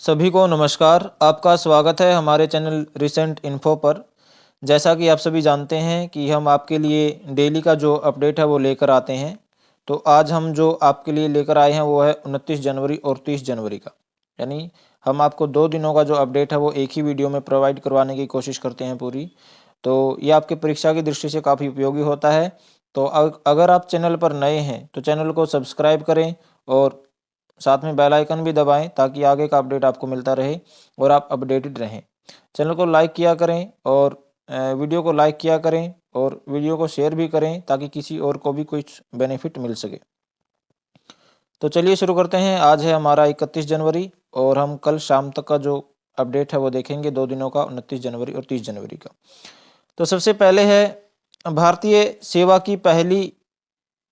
सभी को नमस्कार। आपका स्वागत है हमारे चैनल रिसेंट इन्फो पर। जैसा कि आप सभी जानते हैं कि हम आपके लिए डेली का जो अपडेट है वो लेकर आते हैं। तो आज हम जो आपके लिए लेकर आए हैं वो है 29 जनवरी और 30 जनवरी का। यानी हम आपको 2 दिनों का जो अपडेट है वो एक ही वीडियो में प्रोवाइड करवाने की कोशिश करते हैं पूरी। तो ये आपकी परीक्षा की दृष्टि से काफ़ी उपयोगी होता है। तो अगर आप चैनल पर नए हैं तो चैनल को सब्सक्राइब करें और साथ में बेल आइकन भी दबाएं ताकि आगे का अपडेट आपको मिलता रहे और आप अपडेटेड रहें। चैनल को लाइक किया करें और वीडियो को लाइक किया करें और वीडियो को शेयर भी करें ताकि किसी और को भी कुछ बेनिफिट मिल सके। तो चलिए शुरू करते हैं। आज है हमारा 31 जनवरी और हम कल शाम तक का जो अपडेट है वो देखेंगे 2 दिनों का, 29 जनवरी और 30 जनवरी का। तो सबसे पहले है भारतीय सेवा की पहली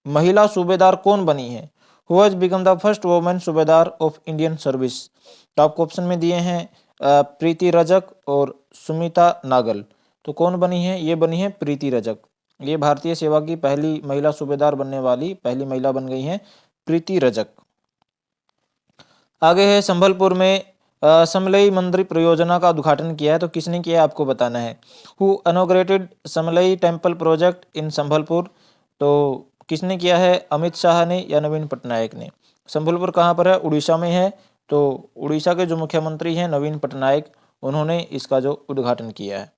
महिला सूबेदार कौन बनी है? Who has become the first women सूबेदार ऑफ इंडियन सर्विस? तो आपको ऑप्शन में दिए हैं प्रीति रजक और सुमिता नागल। तो कौन बनी है? ये बनी है प्रीति रजक। ये भारतीय सेवा की पहली महिला सूबेदार बनने वाली पहली महिला बन गई हैं प्रीति रजक। आगे है संबलपुर में समलई मंदिर परियोजना का उद्घाटन किया है। तो किसने किया आपको बताना है। Who inaugurated Samalei temple project in Sambalpur? तो किसने किया है? अमित शाह ने या नवीन पटनायक ने? संबलपुर कहाँ पर है? उड़ीसा में है। तो उड़ीसा के जो मुख्यमंत्री हैं नवीन पटनायक, उन्होंने इसका जो उद्घाटन किया है।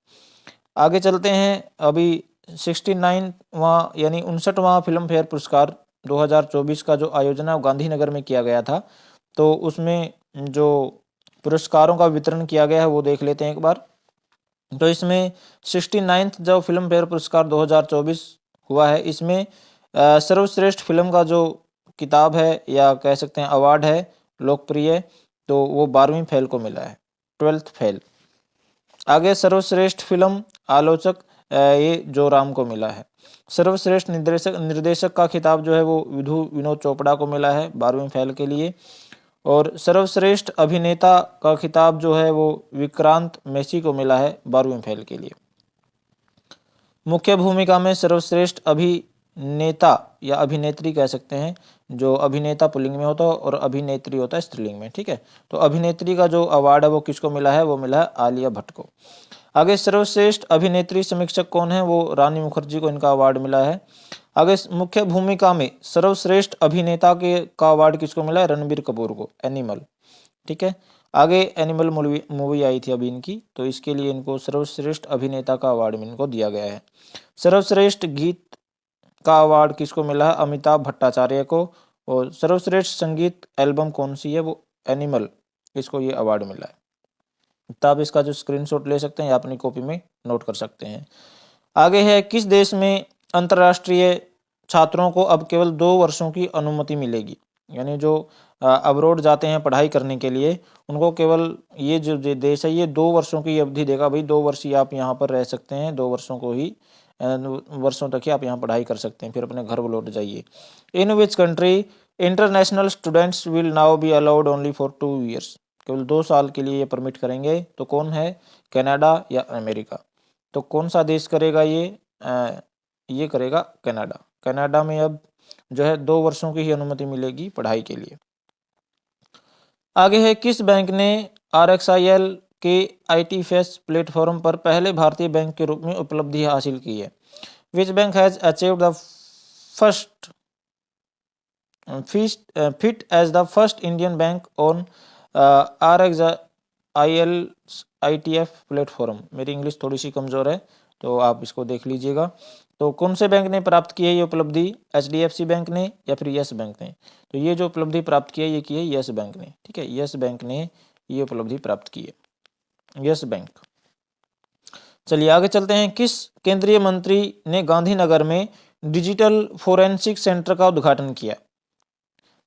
आगे चलते हैं। अभी 69वां यानी 59वां फिल्म फेयर पुरस्कार 2024 का जो आयोजन है गांधीनगर में किया गया था। तो उसमें जो पुरस्कारों का वितरण किया गया है वो देख लेते हैं एक बार। तो इसमें 69th जो फिल्म फेयर पुरस्कार 2024 हुआ है, इसमें सर्वश्रेष्ठ फिल्म का जो किताब है या कह सकते हैं अवार्ड है लोकप्रिय, तो वो 12वीं फेल को मिला है, 12th फेल। आगे सर्वश्रेष्ठ फिल्म आलोचक ये जो राम को मिला है। सर्वश्रेष्ठ निर्देशक का खिताब जो है वो विनोद चोपड़ा को मिला है 12वीं फेल के लिए। और सर्वश्रेष्ठ अभिनेता का खिताब जो है वो विक्रांत मैसी को मिला है 12वीं फेल के लिए। मुख्य भूमिका में सर्वश्रेष्ठ अभिनेता या अभिनेत्री कह सकते हैं, जो अभिनेता पुल्लिंग में होता है और अभिनेत्री होता है स्त्रीलिंग में, ठीक है। तो अभिनेत्री का जो अवार्ड है वो किसको मिला है? वो मिला है आलिया भट्ट को। आगे सर्वश्रेष्ठ अभिनेत्री समीक्षक कौन है? वो रानी मुखर्जी को इनका अवार्ड मिला है। आगे मुख्य भूमिका में सर्वश्रेष्ठ अभिनेता का अवार्ड किसको मिला है? रणबीर कपूर को, एनिमल, ठीक है। आगे एनिमल मूवी आई थी अभी इनकी, तो इसके लिए इनको सर्वश्रेष्ठ अभिनेता का अवार्ड इनको दिया गया है। सर्वश्रेष्ठ गीत का अवार्ड किसको मिला है? अमिताभ भट्टाचार्य को। और सर्वश्रेष्ठ संगीत एल्बम कौन सी है? वो एनिमल, इसको ये अवार्ड मिला है। तो आप इसका जो स्क्रीनशॉट ले सकते हैं या अपनी कॉपी में नोट कर सकते हैं। आगे है किस देश में अंतर्राष्ट्रीय छात्रों को अब केवल 2 वर्षों की अनुमति मिलेगी? यानी जो अब्रॉड जाते हैं पढ़ाई करने के लिए, उनको केवल ये जो देश है ये 2 वर्षों की अवधि देगा। भाई 2 वर्ष ही आप यहाँ पर रह सकते हैं, 2 वर्षों को ही वर्षों तक ही आप यहाँ पढ़ाई कर सकते हैं, फिर अपने घर लौट जाइए। In which country international students will now be allowed only for 2 years? केवल 2 साल के लिए ये परमिट करेंगे। तो कौन है? कनाडा या अमेरिका? तो कौन सा देश करेगा ये करेगा कनाडा। कनाडा में अब जो है 2 वर्षों की ही अनुमति मिलेगी पढ़ाई के लिए। आगे है किस बैंक ने RXIL के ITFS प्लेटफॉर्म पर पहले भारतीय बैंक के रूप में उपलब्धि हासिल की है? Which bank has achieved the first feat as the first Indian bank on RXIL ITF platform? मेरी इंग्लिश थोड़ी सी कमज़ोर है तो आप इसको देख लीजिएगा। तो कौन से बैंक ने प्राप्त की है ये उपलब्धि? HDFC बैंक ने या फिर यस बैंक ने? तो ये जो उपलब्धि प्राप्त की है ये की है यस बैंक ने, ठीक है। यस बैंक ने ये उपलब्धि प्राप्त की है, यस बैंक। चलिए आगे चलते हैं। किस केंद्रीय मंत्री ने गांधीनगर में डिजिटल फोरेंसिक सेंटर का उद्घाटन किया?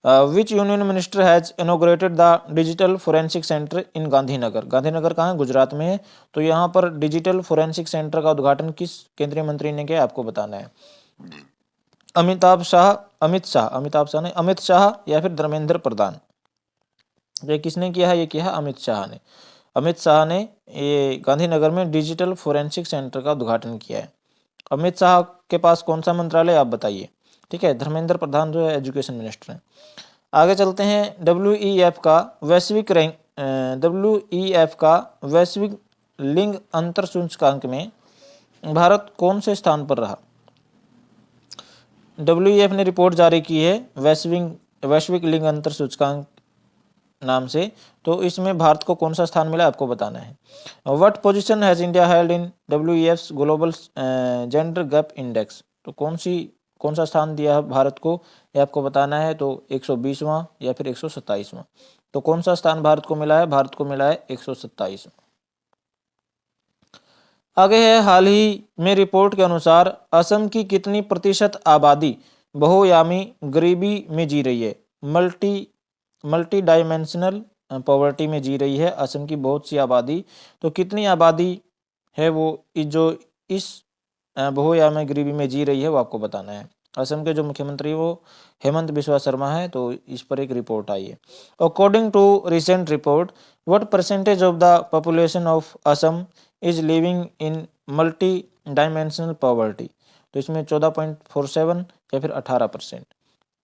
Which union minister has inaugurated the digital forensic center in Gandhinagar? Gandhinagar कहाँ है? गुजरात में है। तो यहाँ पर डिजिटल फोरेंसिक सेंटर का उद्घाटन किस केंद्रीय मंत्री ने किया आपको बताना है। अमित शाह या फिर धर्मेंद्र प्रधान? ये किसने किया है? ये किया है अमित शाह ने। अमित शाह ने ये गांधीनगर में डिजिटल फोरेंसिक सेंटर का उद्घाटन किया है। अमित शाह के पास कौन सा मंत्रालय आप बताइए, ठीक है। धर्मेंद्र प्रधान जो है एजुकेशन मिनिस्टर हैं। आगे चलते हैं। WEF का वैश्विक WEF का वैश्विक लिंग अंतर सूचकांक में भारत कौन से स्थान पर रहा? WEF ने रिपोर्ट जारी की है वैश्विक लिंग अंतर सूचकांक नाम से, तो इसमें भारत को कौन सा स्थान मिला आपको बताना है। What position has India held in WEF's global gender gap index? तो कौन सा स्थान दिया है भारत को, ये आपको बताना है। तो 120वां या फिर 127वां। तो कौन सा स्थान भारत को मिला है? भारत को मिला है 127वां। आगे है, हाल ही में रिपोर्ट के अनुसार असम की कितनी प्रतिशत आबादी बहुआयामी गरीबी में जी रही है? मल्टी डायमेंशनल पॉवर्टी में जी रही है असम की बहुत सी आबादी। तो कितनी आबादी है वो जो इस बहुआयामी गरीबी में जी रही है, वो आपको बताना है। असम के जो मुख्यमंत्री वो हेमंत बिस्वा शर्मा है, तो इस पर एक रिपोर्ट आई है। According to recent report, what percentage of the population of Assam is living in multidimensional poverty? तो इसमें 14.47 या फिर 18%।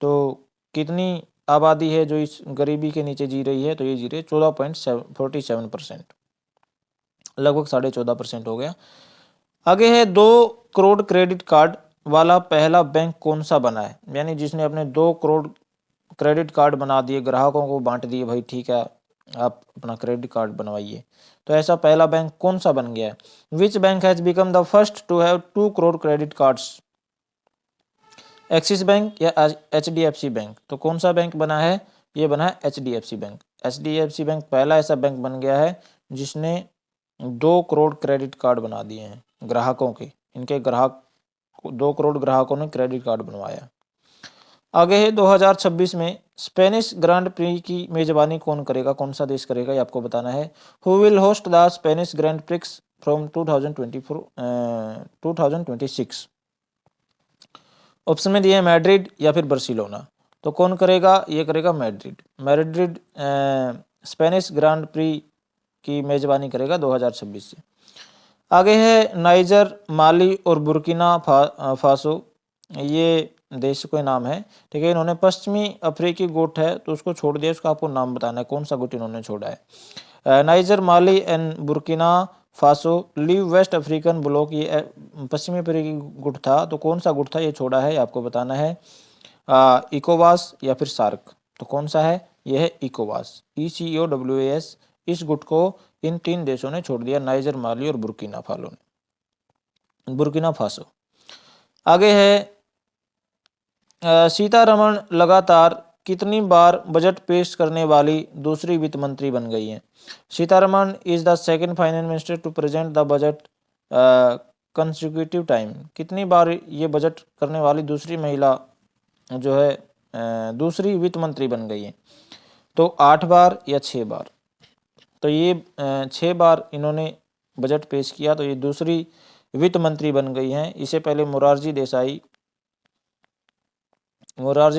तो कितनी आबादी है जो इस गरीबी के नीचे जी रही है? तो ये जी रही है 14.47%, लगभग 14.5% हो गया। आगे है, 2 करोड़ क्रेडिट कार्ड वाला पहला बैंक कौन सा बना है? यानी जिसने अपने 2 करोड़ क्रेडिट कार्ड बना दिए, ग्राहकों को बांट दिए, भाई ठीक है आप अपना क्रेडिट कार्ड बनवाइए। तो ऐसा पहला बैंक कौन सा बन गया है? Which bank has become the first to have 2 crore credit cards? Axis bank या HDFC बैंक? तो कौन सा बैंक बना है? ये बना है HDFC बैंक। HDFC बैंक पहला ऐसा बैंक बन गया है जिसने 2 करोड़ क्रेडिट कार्ड बना दिए हैं ग्राहकों के। इनके 2 करोड़ ग्राहकों ने क्रेडिट कार्ड बनवाया। आगे है, 2026 में स्पेनिश ग्रांड प्री की मेजबानी कौन करेगा? कौन सा देश करेगा, ये आपको बताना है। Who will host the Spanish grand prix from 2026? Option में दिए हैं मैड्रिड या फिर बार्सिलोना। तो कौन करेगा? ये करेगा मैड्रिड स्पेनिश ग्रांड प्री की मेजबानी करेगा 2026 से। आगे है, नाइजर, माली और बुर्किना फासो, ये देश का नाम है, ठीक है। इन्होंने पश्चिमी अफ्रीकी गुट है तो उसको छोड़ दिया, उसका आपको नाम बताना है कौन सा गुट इन्होंने छोड़ा है। Niger, Mali and Burkina Faso leave West African bloc, ये पश्चिमी अफ्रीकी गुट था, तो कौन सा गुट था ये छोड़ा है, आपको बताना है। इकोवास या फिर सार्क? तो कौन सा है? ये है इकोवास, ECOWAS। इस गुट को इन 3 देशों ने छोड़ दिया, नाइजर, माली और बुर्किना फासो। आगे है, सीतारमण लगातार कितनी बार बजट पेश करने वाली दूसरी वित्त मंत्री बन गई हैं? Sitharaman is the second finance minister to present the budget consecutive time. कितनी बार ये बजट करने वाली दूसरी महिला जो है दूसरी वित्त मंत्री बन गई है? तो 8 बार या 6 बार? तो ये 6 बार इन्होंने बजट पेश किया, तो ये दूसरी वित्त मंत्री बन गई हैं। इससे पहले मोरारजी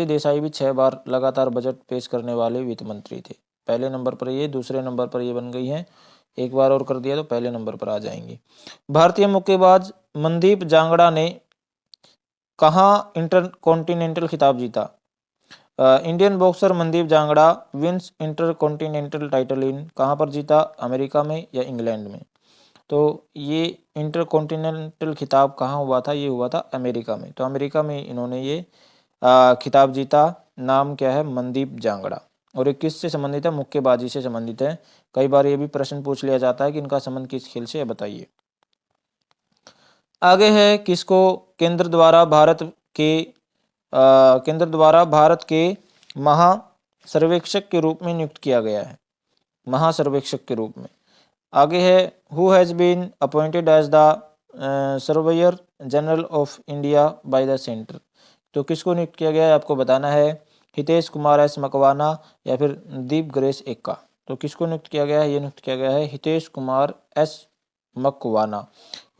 देसाई भी 6 बार लगातार बजट पेश करने वाले वित्त मंत्री थे। पहले नंबर पर ये, दूसरे नंबर पर ये बन गई हैं। एक बार और कर दिया तो पहले नंबर पर आ जाएंगी। भारतीय मुक्केबाज मनदीप जांगड़ा ने कहाँ इंटरकॉन्टिनेंटल खिताब जीता? Indian boxer Mandeep Jangra wins intercontinental title in, कहाँ पर जीता? अमेरिका में या इंग्लैंड में? तो ये इंटरकॉन्टिनेंटल खिताब कहाँ हुआ था? ये हुआ था अमेरिका में। तो अमेरिका में इन्होंने ये खिताब जीता। नाम क्या है? मनदीप जांगड़ा। और ये किससे संबंधित है? मुक्केबाजी से संबंधित है। कई बार ये भी प्रश्न पूछ लिया जाता है कि इनका संबंध किस खेल से है, बताइए। आगे है, किसको केंद्र द्वारा भारत के महासर्वेक्षक के रूप में नियुक्त किया गया है? महासर्वेक्षक के रूप में। आगे है, who has been appointed as the surveyor general of India by the centre? तो किसको नियुक्त किया गया है, आपको बताना है। हितेश कुमार एस मकवाना या फिर दीप ग्रेस एक्का? तो किसको नियुक्त किया गया है? ये नियुक्त किया गया है हितेश कुमार एस मकवाना।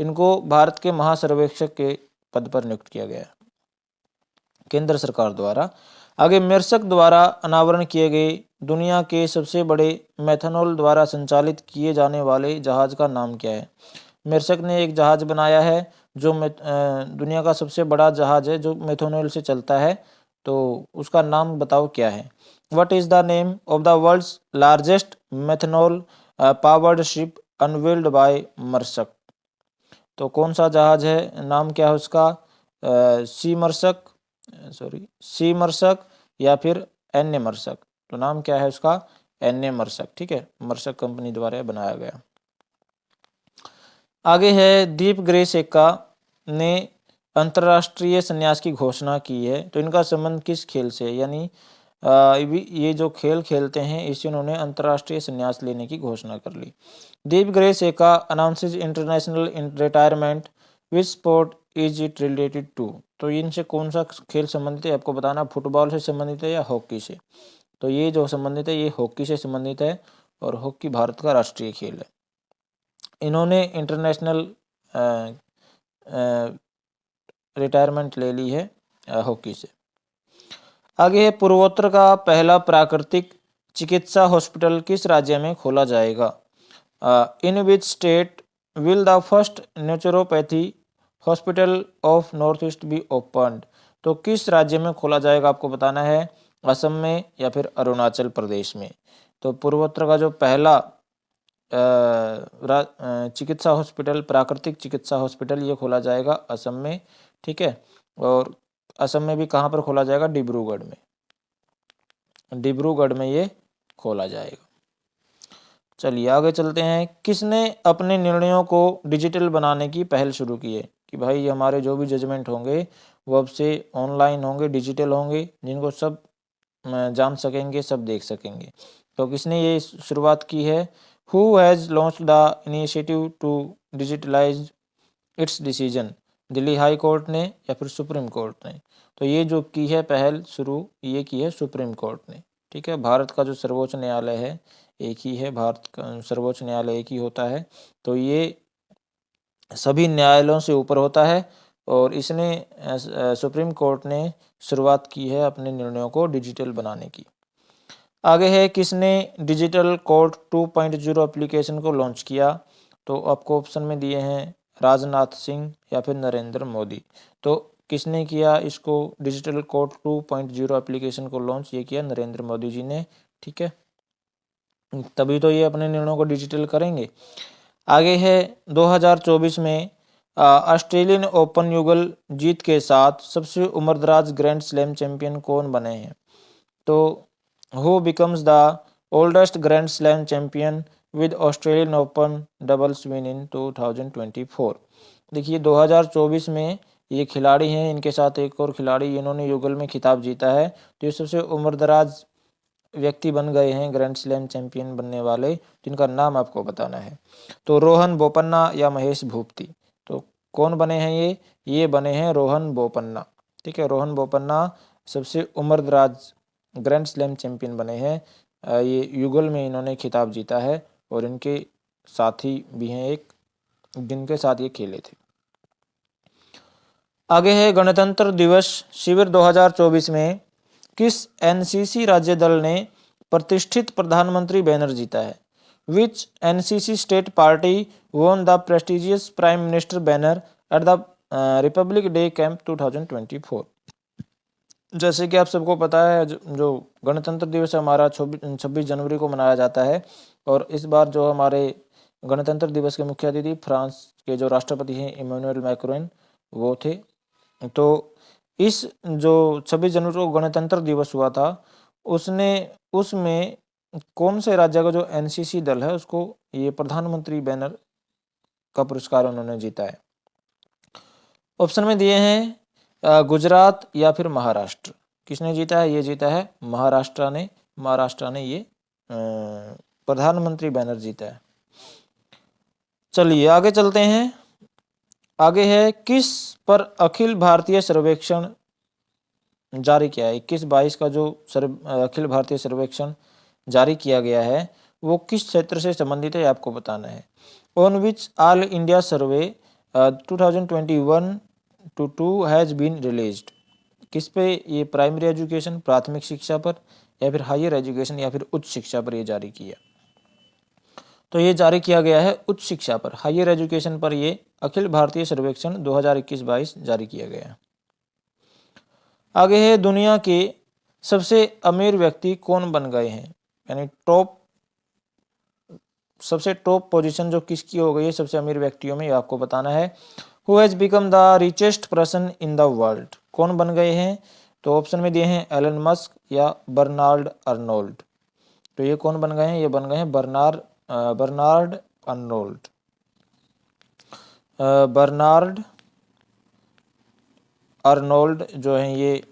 इनको भारत के महासर्वेक्षक के पद पर नियुक्त किया गया है केंद्र सरकार द्वारा। आगे, मेरसक द्वारा अनावरण किए गए दुनिया के सबसे बड़े मेथनॉल द्वारा संचालित किए जाने वाले जहाज का नाम क्या है? मेरसक ने एक जहाज बनाया है जो दुनिया का सबसे बड़ा जहाज है जो मेथनॉल से चलता है, तो उसका नाम बताओ क्या है? What is the name of the world's largest methanol powered ship unveiled by Maersk. तो कौन सा जहाज है, नाम क्या है उसका, सी मर्सक, सी मर्सक या फिर एन ए मर्सक। तो नाम क्या है उसका, एन ए मर्सक। ठीक है, मर्सक कंपनी द्वारा बनाया गया। आगे है दीप ग्रेसेका ने अंतर्राष्ट्रीय संन्यास की घोषणा की है। तो इनका संबंध किस खेल से, यानी ये जो खेल खेलते हैं इससे उन्होंने अंतर्राष्ट्रीय संन्यास लेने की घोषणा कर ली। दीप ग्रेसेका announces international retirement, which sport is it related to. तो इनसे कौन सा खेल संबंधित है आपको बताना, फुटबॉल से संबंधित है या हॉकी से। तो ये जो संबंधित है ये हॉकी से संबंधित है और हॉकी भारत का राष्ट्रीय खेल है। इन्होंने इंटरनेशनल रिटायरमेंट ले ली है हॉकी से। आगे है पूर्वोत्तर का पहला प्राकृतिक चिकित्सा हॉस्पिटल किस राज्य में खोला जाएगा। In which state will the first naturopathy hospital of north east be opened. तो किस राज्य में खोला जाएगा आपको बताना है, असम में या फिर अरुणाचल प्रदेश में। तो पूर्वोत्तर का जो पहला चिकित्सा हॉस्पिटल, प्राकृतिक चिकित्सा हॉस्पिटल, ये खोला जाएगा असम में। ठीक है, और असम में भी कहाँ पर खोला जाएगा, डिब्रूगढ़ में, डिब्रूगढ़ में ये खोला जाएगा। चलिए आगे चलते हैं। किसने अपने निर्णयों को डिजिटल बनाने की पहल शुरू की है, कि भाई हमारे जो भी जजमेंट होंगे वो अब से ऑनलाइन होंगे, डिजिटल होंगे, जिनको सब जान सकेंगे, सब देख सकेंगे। तो किसने ये शुरुआत की है, who has launched the initiative to digitalise its decision, Delhi high court ने या फिर सुप्रीम कोर्ट ने। तो ये जो की है पहल शुरू, ये की है सुप्रीम कोर्ट ने। ठीक है, भारत का जो सर्वोच्च न्यायालय है एक ही है, भारत का सर्वोच्च न्यायालय एक ही होता है। तो ये सभी न्यायालयों से ऊपर होता है और इसने सुप्रीम कोर्ट ने शुरुआत की है अपने निर्णयों को डिजिटल बनाने की। आगे है किसने डिजिटल कोर्ट 2.0 एप्लीकेशन को लॉन्च किया। तो आपको ऑप्शन में दिए हैं राजनाथ सिंह या फिर नरेंद्र मोदी। तो किसने किया इसको, डिजिटल कोर्ट 2.0 एप्लीकेशन को लॉन्च, ये किया नरेंद्र मोदी जी ने। ठीक है, तभी तो ये अपने निर्णयों को डिजिटल करेंगे। आगे है 2024 में ऑस्ट्रेलियन ओपन युगल जीत के साथ सबसे उम्रदराज ग्रैंड स्लैम चैंपियन कौन बने हैं। तो who becomes the oldest grand slam champion with Australian open doubles win in 2024। देखिए 2024 में ये खिलाड़ी हैं, इनके साथ एक और खिलाड़ी, इन्होंने युगल में खिताब जीता है। तो ये सबसे उम्रदराज व्यक्ति बन गए हैं ग्रैंड स्लैम चैंपियन बनने वाले, जिनका नाम आपको बताना है। तो रोहन बोपन्ना या महेश भूपति। तो कौन बने हैं ये बने हैं रोहन बोपन्ना। ठीक है, रोहन बोपन्ना सबसे उम्रदराज ग्रैंड स्लैम चैंपियन बने हैं। ये युगल में इन्होंने खिताब जीता है और इनके साथी भी हैं एक, जिनके साथ ये खेले थे। आगे है गणतंत्र दिवस शिविर 2024 में किस एनसीसी राज्य दल ने प्रतिष्ठित प्रधानमंत्री बैनर जीता है। Which NCC state party won the prestigious prime minister banner at the Republic Day camp 2024। जैसे कि आप सबको पता है जो गणतंत्र दिवस हमारा 26 जनवरी को मनाया जाता है, और इस बार जो हमारे गणतंत्र दिवस के मुख्य अतिथि फ्रांस के जो राष्ट्रपति हैं इमैनुअल मैक्रोन वो थे। तो इस जो 26 जनवरी को गणतंत्र दिवस हुआ था उसमें कौन से राज्य का जो एनसीसी दल है उसको ये प्रधानमंत्री बैनर का पुरस्कार उन्होंने जीता है। ऑप्शन में दिए हैं गुजरात या फिर महाराष्ट्र। किसने जीता है, ये जीता है महाराष्ट्र ने ये प्रधानमंत्री बैनर जीता है। चलिए आगे चलते हैं। आगे है किस पर अखिल भारतीय सर्वेक्षण जारी किया है। 21-22 का जो अखिल भारतीय सर्वेक्षण जारी किया गया है वो किस क्षेत्र से संबंधित है आपको बताना है। On which all India survey 2021-2 has been released. किस पे, ये प्राइमरी एजुकेशन प्राथमिक शिक्षा पर या फिर हायर एजुकेशन या फिर उच्च शिक्षा पर ये जारी किया। तो ये जारी किया गया है उच्च शिक्षा पर, हायर एजुकेशन पर ये अखिल भारतीय सर्वेक्षण 2021-22 जारी किया गया है। आगे है दुनिया के सबसे अमीर व्यक्ति कौन बन गए हैं, यानी टॉप सबसे टॉप पोजीशन जो किसकी हो गई है सबसे अमीर व्यक्तियों में, ये आपको बताना है। Who has become the richest person in the world, कौन बन गए हैं? तो ऑप्शन में दिए हैं एलन मस्क या बर्नार्ड अर्नोल्ड। तो ये कौन बन गए हैं? ये बन गए हैं बर्नार्ड अर्नोल्ड। बर्नार्ड अर्नोल्ड जो हैं ये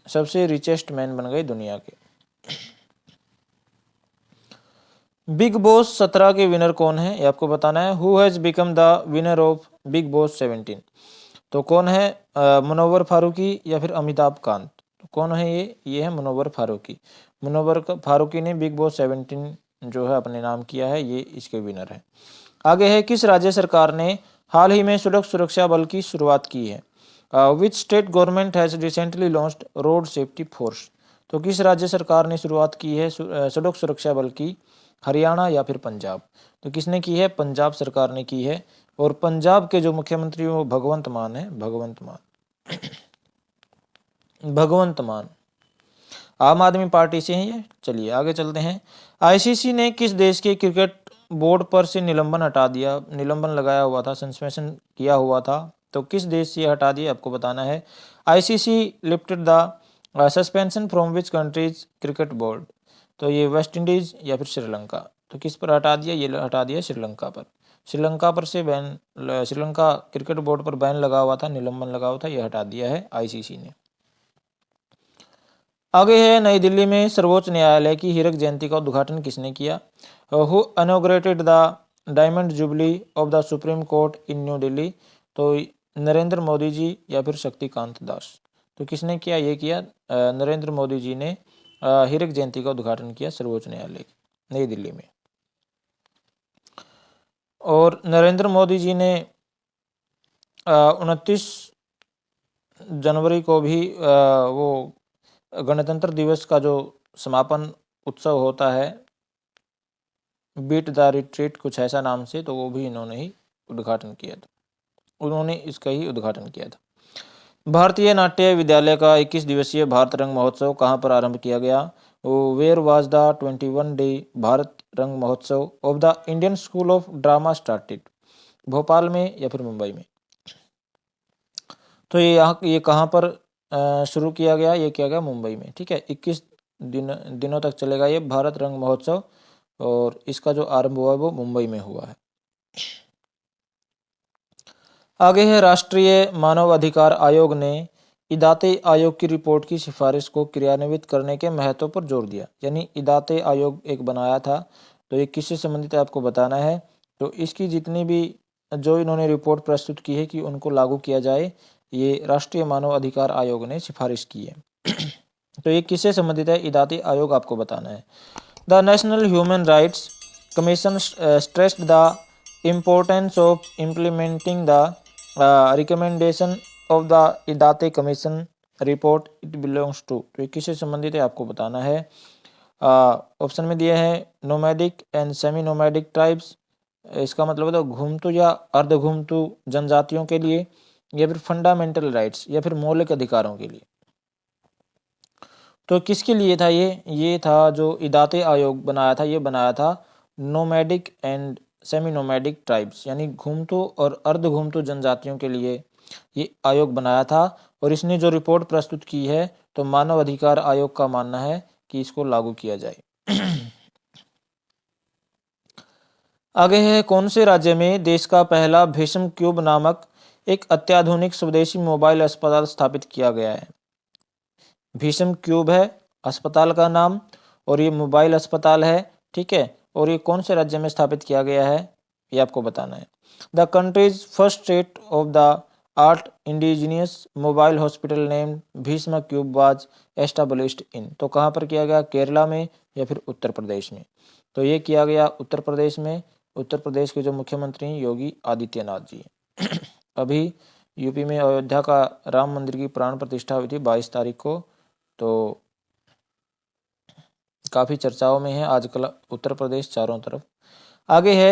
सबसे रिचेस्ट मैन बन गए दुनिया के। बिग बॉस 17 के विनर कौन है? ये आपको बताना है। Who has become the winner of big boss 17, तो कौन है? मुनव्वर फारूकी या फिर अमिताभ कांत। तो कौन है ये है मुनव्वर फारूकी। मुनव्वर फारूकी ने बिग बॉस 17 जो है अपने नाम किया है, ये इसके विनर है। आगे है, किस राज्य सरकार ने हाल ही में सड़क सुरक्षा बल की शुरुआत की है? Which state government has recently launched road safety force, तो किस राज्य सरकार ने शुरुआत की है सड़क सुरक्षा बल की? हरियाणा या फिर पंजाब। तो किसने की है? पंजाब सरकार ने की है। और पंजाब के जो मुख्यमंत्री वो भगवंत मान है, भगवंत मान आम आदमी पार्टी से हैं ये। चलिए आगे चलते हैं। आईसीसी ने किस देश के क्रिकेट बोर्ड पर से निलंबन हटा दिया? निलंबन लगाया हुआ था, सस्पेंशन किया हुआ था, तो किस देश से हटा दिया आपको बताना है। ICC lifted the suspension from which countries cricket board, तो ये वेस्ट इंडीज या फिर श्रीलंका। तो किस पर हटा दिया? ये हटा दिया श्रीलंका पर। श्रीलंका पर से बैन, श्रीलंका क्रिकेट बोर्ड पर बैन लगा हुआ था, निलंबन लगा हुआ था, ये हटा दिया है आईसीसी ने। आगे है, नई दिल्ली में सर्वोच्च न्यायालय की हीरक जयंती का उद्घाटन किसने किया? Who inaugurated the diamond jubilee of the supreme court in new Delhi, तो नरेंद्र मोदी जी या फिर शक्तिकांत दास। तो किसने किया? ये किया नरेंद्र मोदी जी ने हीरक जयंती का उद्घाटन किया सर्वोच्च न्यायालय नई दिल्ली में। और नरेंद्र मोदी जी ने 29 जनवरी को भी वो गणतंत्र दिवस का जो समापन उत्सव होता है, बीट द रिट्रीट कुछ ऐसा नाम से, तो वो भी इन्होंने ही उद्घाटन किया था, उन्होंने इसका ही उद्घाटन किया था। भारतीय नाट्य विद्यालय का 21 दिवसीय भारत रंग महोत्सव कहाँ पर आरंभ किया गया? Where was the 21 day Bharat Rang Mahotsav of the Indian school of drama started, Bhopal में या फिर मुंबई में? तो ये कहाँ पर शुरू किया गया? ये किया गया मुंबई में। ठीक है, 21 दिनों तक चलेगा ये भारत रंग महोत्सव, और इसका जो आरंभ हुआ है वो मुंबई में हुआ है। आगे है, राष्ट्रीय मानव अधिकार आयोग ने इदाते आयोग की रिपोर्ट की सिफारिश को क्रियान्वित करने के महत्व पर जोर दिया। यानी इदाते आयोग एक बनाया था, तो ये किससे संबंधित है आपको बताना है। तो इसकी जितनी भी जो इन्होंने रिपोर्ट प्रस्तुत की है कि उनको लागू किया जाए, ये राष्ट्रीय मानव अधिकार आयोग ने सिफारिश की है। तो ये किससे संबंधित है? इदाते आयोग आपको बताना है। The national human rights commission stressed the importance of implementing the recommendation of the Idate commission report it belongs to, तो ये किससे संबंधित है आपको बताना है। ऑप्शन में दिए हैं nomadic and semi nomadic tribes, इसका मतलब होता है घुमतू या अर्ध घुमतू जनजातियों के लिए, या फिर फंडामेंटल राइट्स या फिर मौलिक अधिकारों के लिए। तो किसके लिए था ये था जो इदाते आयोग बनाया था, ये बनाया था nomadic and semi nomadic tribes, यानी घुमतू और अर्ध घुमतू जनजातियों के लिए ये आयोग बनाया था। और इसने जो रिपोर्ट प्रस्तुत की है, तो मानव अधिकार आयोग का मानना है कि इसको लागू किया जाए। आगे है, कौन से राज्य में देश का पहला भीष्म क्यूब नामक एक अत्याधुनिक स्वदेशी मोबाइल अस्पताल स्थापित किया गया है? भीष्म क्यूब है अस्पताल का नाम, और ये मोबाइल अस्पताल है। ठीक है, और ये कौन से राज्य में स्थापित किया गया है, ये आपको बताना है। The countries first state of the art indigenous mobile hospital named Bhishma cube was established इन, तो कहाँ पर किया गया? केरला में या फिर उत्तर प्रदेश में? तो ये किया गया उत्तर प्रदेश में। उत्तर प्रदेश के जो मुख्यमंत्री हैं योगी आदित्यनाथ जी। अभी यूपी में अयोध्या का राम मंदिर की प्राण प्रतिष्ठा हुई थी 22 तारीख को, तो काफ़ी चर्चाओं में है आजकल उत्तर प्रदेश चारों तरफ। आगे है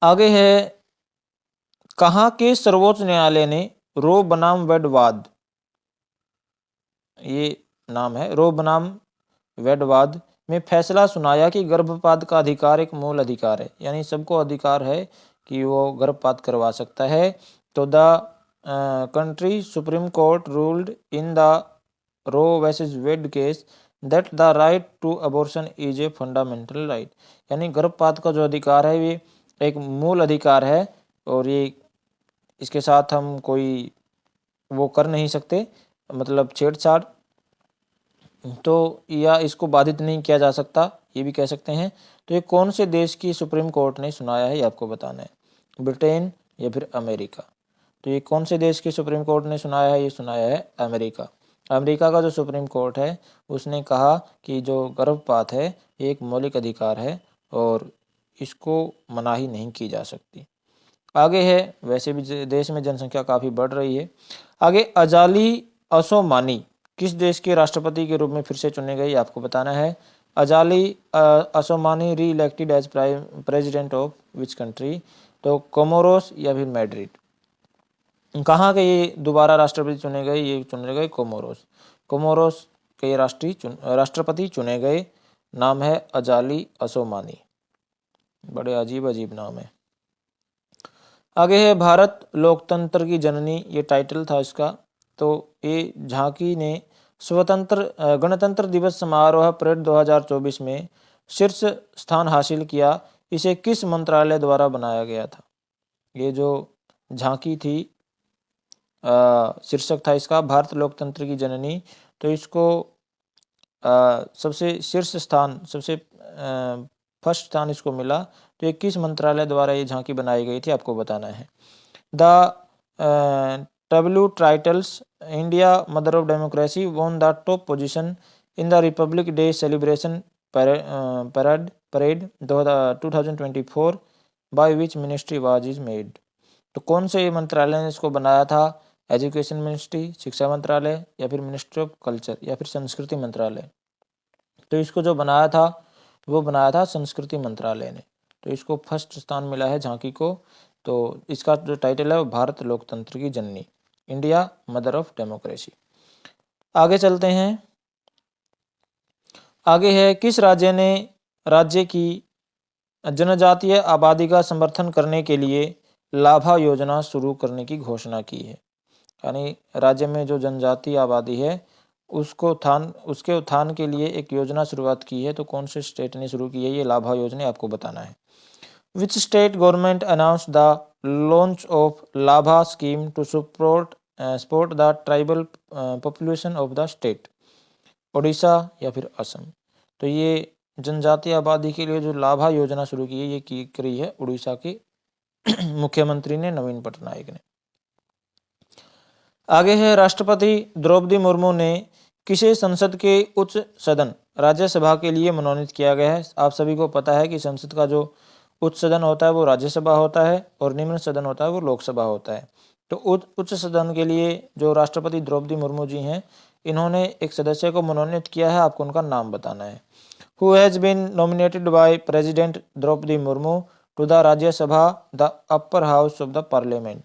आगे है, कहाँ के सर्वोच्च न्यायालय ने रो बनाम वेड वाद, ये नाम है, रो बनाम वेडवाद में फैसला सुनाया कि गर्भपात का अधिकार एक मूल अधिकार है, यानी सबको अधिकार है कि वो गर्भपात करवा सकता है। तो the country supreme court ruled in the Roe versus Wade case that the right to abortion is a fundamental right, यानी गर्भपात का जो अधिकार है ये एक मूल अधिकार है और ये इसके साथ हम कोई वो कर नहीं सकते, मतलब छेड़छाड़, तो या इसको बाधित नहीं किया जा सकता, ये भी कह सकते हैं। तो ये कौन से देश की सुप्रीम कोर्ट ने सुनाया है ये आपको बताना है, ब्रिटेन या फिर अमेरिका। तो ये कौन से देश की सुप्रीम कोर्ट ने सुनाया है, ये सुनाया है अमेरिका। अमेरिका का जो सुप्रीम कोर्ट है उसने कहा कि जो गर्भपात है ये एक मौलिक अधिकार है और इसको मनाही नहीं की जा सकती। आगे है, वैसे भी देश में जनसंख्या काफ़ी बढ़ रही है। आगे, अजाली असोमानी किस देश के राष्ट्रपति के रूप में फिर से चुने गए, आपको बताना है। Azali Assoumani re elected as president of which country, तो कोमोरोस या फिर मैड्रिड। कहाँ के ये दोबारा राष्ट्रपति चुने गए, ये चुने गए कोमोरोस। कोमोरोस के राष्ट्रपति चुने गए, नाम है अजाली असोमानी, बड़े अजीब अजीब नाम है। आगे है, भारत लोकतंत्र की जननी, ये टाइटल था इसका। तो ये झांकी ने गणतंत्र दिवस समारोह परेड 2024 में शीर्ष स्थान हासिल किया, इसे किस मंत्रालय द्वारा बनाया गया था। ये जो झांकी थी, शीर्षक था इसका भारत लोकतंत्र की जननी, तो इसको सबसे शीर्ष स्थान, सबसे फर्स्ट स्थान इसको मिला। तो ये किस मंत्रालय द्वारा ये झांकी बनाई गई थी, आपको बताना है। The W titles India Mother of Democracy won the top position in the Republic Day celebration parade 2024 by which ministry was is made। तो कौन से मंत्रालय ने इसको बनाया था, एजुकेशन मिनिस्ट्री, शिक्षा मंत्रालय, या फिर मिनिस्ट्री ऑफ कल्चर, या फिर संस्कृति मंत्रालय। तो इसको जो बनाया था वो बनाया था संस्कृति मंत्रालय ने। तो इसको फर्स्ट स्थान मिला है झांकी को। तो इसका जो टाइटल है वो भारत लोकतंत्र की जननी, इंडिया मदर ऑफ डेमोक्रेसी। आगे चलते हैं। आगे है, किस राज्य की जनजातीय आबादी का समर्थन करने के लिए लाभा योजना शुरू करने की घोषणा की है, यानी राज्य में जो जनजातीय आबादी है उसके उत्थान के लिए एक योजना शुरुआत की है। तो कौन से स्टेट ने शुरू की है ये लाभा योजना, आपको बताना है। Which state government announced the launch of Labha scheme to support the tribal population of the state? Odisha या फिर असम। तो ये जनजातीय आबादी के लिए जो लाभा योजना शुरू की है ये की करी है उड़ीसा के मुख्यमंत्री ने, नवीन पटनायक ने। आगे है, राष्ट्रपति द्रौपदी मुर्मू ने किसे संसद के उच्च सदन राज्यसभा के लिए मनोनीत किया गया है। आप सभी को पता है कि संसद का जो उच्च सदन होता है वो राज्यसभा होता है और निम्न सदन होता है वो लोकसभा होता है। तो उच्च सदन के लिए जो राष्ट्रपति द्रौपदी मुर्मू जी हैं, इन्होंने एक सदस्य को मनोनीत किया है, आपको उनका नाम बताना है। Who has been nominated by president Droupadi Murmu to the Rajya Sabha the upper house of the parliament.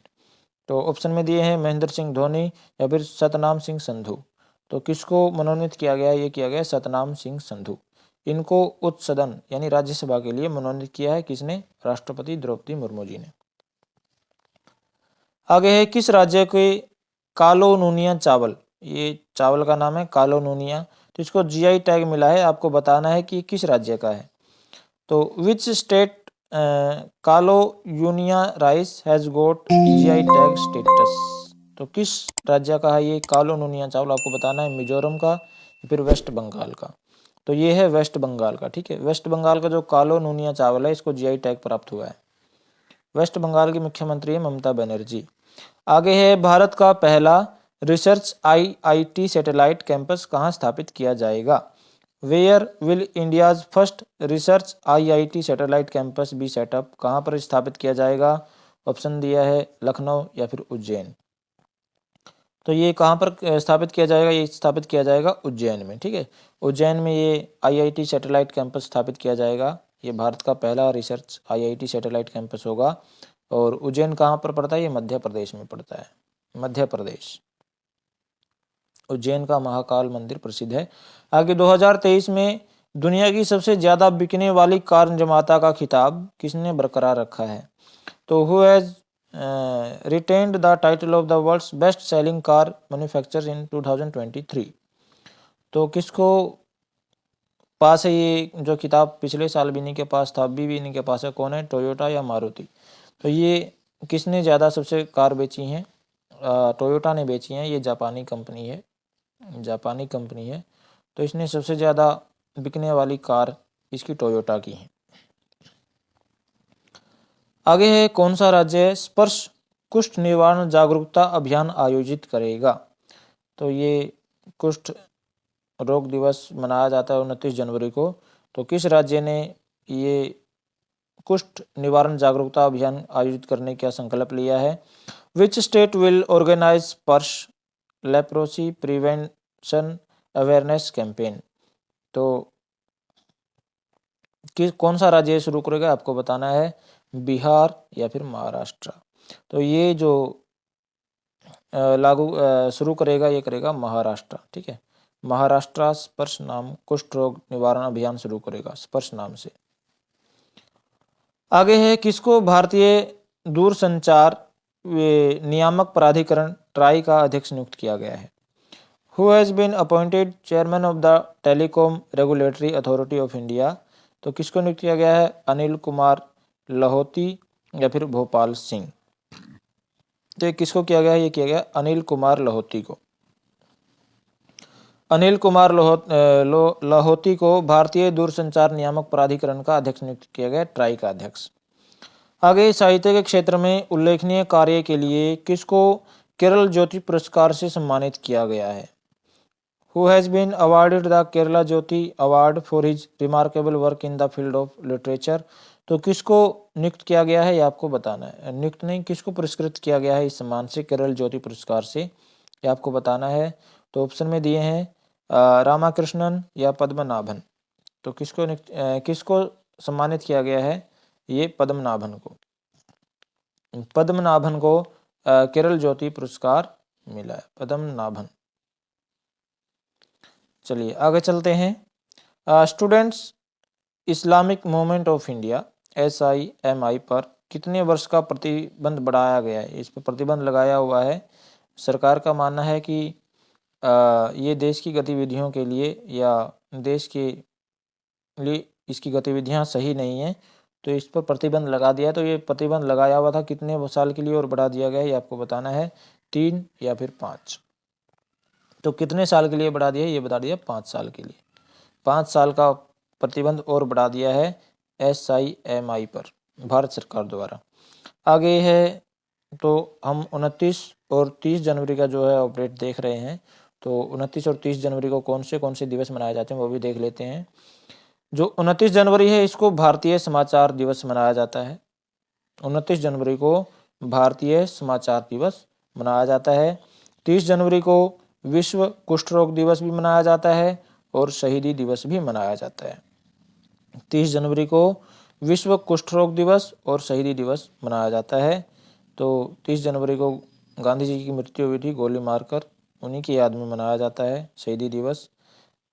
तो ऑप्शन में दिए हैं महेंद्र सिंह धोनी या फिर सतनाम सिंह संधू। तो किसको मनोनीत किया गया, ये किया गया सतनाम सिंह संधू। इनको उच्च सदन यानी राज्यसभा के लिए मनोनीत किया है, किसने, राष्ट्रपति द्रौपदी मुर्मू जी ने। आगे है, किस राज्य के कालो नूनिया चावल, ये चावल का नाम है कालो नूनिया, तो इसको जीआई टैग मिला है, आपको बताना है कि किस राज्य का है। तो which state Kalo Nunia rice has got GI tag status. तो किस राज्य का है ये कालो नूनिया चावल, आपको बताना है मिजोरम का या फिर वेस्ट बंगाल का। तो ये है वेस्ट बंगाल का, ठीक है। वेस्ट बंगाल का जो कालो नूनिया चावल है इसको जीआई टैग प्राप्त हुआ है। वेस्ट बंगाल की मुख्यमंत्री है ममता बनर्जी। आगे है, भारत का पहला रिसर्च आईआईटी सैटेलाइट कैंपस कहाँ स्थापित किया जाएगा। Where will India's first research IIT satellite campus be set up, कहाँ पर स्थापित किया जाएगा। ऑप्शन दिया है लखनऊ या फिर उज्जैन। तो ये कहाँ पर स्थापित किया जाएगा, ये स्थापित किया जाएगा उज्जैन में, ठीक है। उज्जैन में ये आईआईटी सैटेलाइट कैंपस स्थापित किया जाएगा। ये भारत का पहला रिसर्च आईआईटी सैटेलाइट कैंपस होगा। और उज्जैन कहाँ पर पड़ता है, ये मध्य प्रदेश में पड़ता है, मध्य प्रदेश। उज्जैन का महाकाल मंदिर प्रसिद्ध है। आगे 2023 में दुनिया की सबसे ज़्यादा बिकने वाली कार निर्माता का खिताब किसने बरकरार रखा है? तो who has retained the title of the world's best selling car manufacturer in 2023। तो किसको पास है ये जो खिताब? पिछले साल भी इन्हीं के पास था, अभी भी इन्हीं के पास है। कौन है? टोयोटा या मारुति? तो ये किसने ज़्यादा सबसे कार बेची हैं? टोयोटा ने बेची हैं। ये जापानी कंपनी है, जापानी कंपनी है। तो इसने सबसे ज़्यादा बिकने वाली कार इसकी टोयोटा की है। आगे है, कौन सा राज्य स्पर्श कुष्ठ निवारण जागरूकता अभियान आयोजित करेगा? तो ये कुष्ठ रोग दिवस मनाया जाता है 29 जनवरी को। तो किस राज्य ने ये कुष्ठ निवारण जागरूकता अभियान आयोजित करने का संकल्प लिया है? विच स्टेट विल ऑर्गेनाइज स्पर्श लेप्रोसी प्रिवेंशन अवेयरनेस कैंपेन? तो कौन सा राज्य शुरू करेगा? आपको बताना है, बिहार या फिर महाराष्ट्र। तो ये जो शुरू करेगा ये करेगा महाराष्ट्र। ठीक है, महाराष्ट्र स्पर्श नाम कुष्ठ रोग निवारण अभियान शुरू करेगा स्पर्श नाम से। आगे है, किसको भारतीय दूरसंचार नियामक प्राधिकरण ट्राई का अध्यक्ष नियुक्त किया गया है? Who has been appointed chairman of the telecom regulatory authority of India? तो किसको नियुक्त किया गया है? अनिल कुमार लाहौती या फिर भोपाल सिंह? तो ये किसको किया गया है? ये किया गया अनिल कुमार लाहौती को। अनिल कुमार लाहौती को भारतीय दूरसंचार नियामक प्राधिकरण का अध्यक्ष नियुक्त किया गया, ट्राई का अध्यक्ष। आगे, साहित्य के क्षेत्र में उल्लेखनीय कार्य के लिए किसको केरल ज्योति पुरस्कार से सम्मानित किया गया है? Who has been awarded the Kerala Jyoti Award for his remarkable work in the field of literature? तो किसको नियुक्त किया गया है ये आपको बताना है। नियुक्त नहीं, किसको पुरस्कृत किया गया है इस सम्मान से, केरल ज्योति पुरस्कार से, ये आपको बताना है। तो ऑप्शन में दिए हैं रामाकृष्णन या पद्मनाभन। तो किसको सम्मानित किया गया है? ये पद्मनाभन को। पद्मनाभन को केरल ज्योति पुरस्कार मिला है, पद्मनाभन। चलिए आगे चलते हैं। Students Islamic movement of India SIMI पर कितने वर्ष का प्रतिबंध बढ़ाया गया है? इस पर प्रतिबंध लगाया हुआ है। सरकार का मानना है कि ये देश की गतिविधियों के लिए या देश के लिए इसकी गतिविधियां सही नहीं है, तो इस पर प्रतिबंध लगा दिया। तो ये प्रतिबंध लगाया हुआ था कितने साल के लिए और बढ़ा दिया गया है, ये आपको बताना है, 3 या फिर 5। तो कितने साल के लिए बढ़ा दिया? ये बता दिया 5 साल के लिए। 5 साल का प्रतिबंध और बढ़ा दिया है SIMI पर भारत सरकार द्वारा। आगे है, तो हम 29 और 30 जनवरी का जो है अपडेट देख रहे हैं। तो 29 और 30 जनवरी को कौन से दिवस मनाए जाते हैं वो भी देख लेते हैं। जो 29 जनवरी है इसको भारतीय समाचार दिवस मनाया जाता है। 29 जनवरी को भारतीय समाचार दिवस मनाया जाता है। 30 जनवरी को विश्व कुष्ठ रोग दिवस भी मनाया जाता है और शहीदी दिवस भी मनाया जाता है। 30 जनवरी को विश्व कुष्ठ रोग दिवस और शहीदी दिवस मनाया जाता है। तो 30 जनवरी को गांधी जी की मृत्यु हुई थी गोली मारकर, उन्हीं की याद में मनाया जाता है शहीदी दिवस,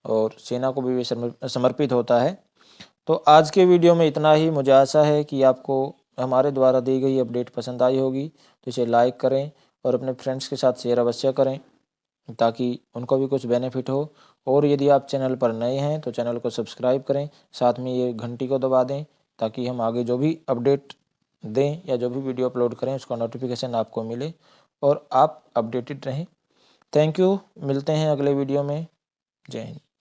और सेना को भी समर्पित होता है। तो आज के वीडियो में इतना ही। मुझे आशा है कि आपको हमारे द्वारा दी गई अपडेट पसंद आई होगी। तो इसे लाइक करें और अपने फ्रेंड्स के साथ शेयर अवश्य करें ताकि उनको भी कुछ बेनिफिट हो। और यदि आप चैनल पर नए हैं तो चैनल को सब्सक्राइब करें, साथ में ये घंटी को दबा दें ताकि हम आगे जो भी अपडेट दें या जो भी वीडियो अपलोड करें उसका नोटिफिकेशन आपको मिले और आप अपडेटेड रहें। थैंक यू, मिलते हैं अगले वीडियो में। जय हिंद।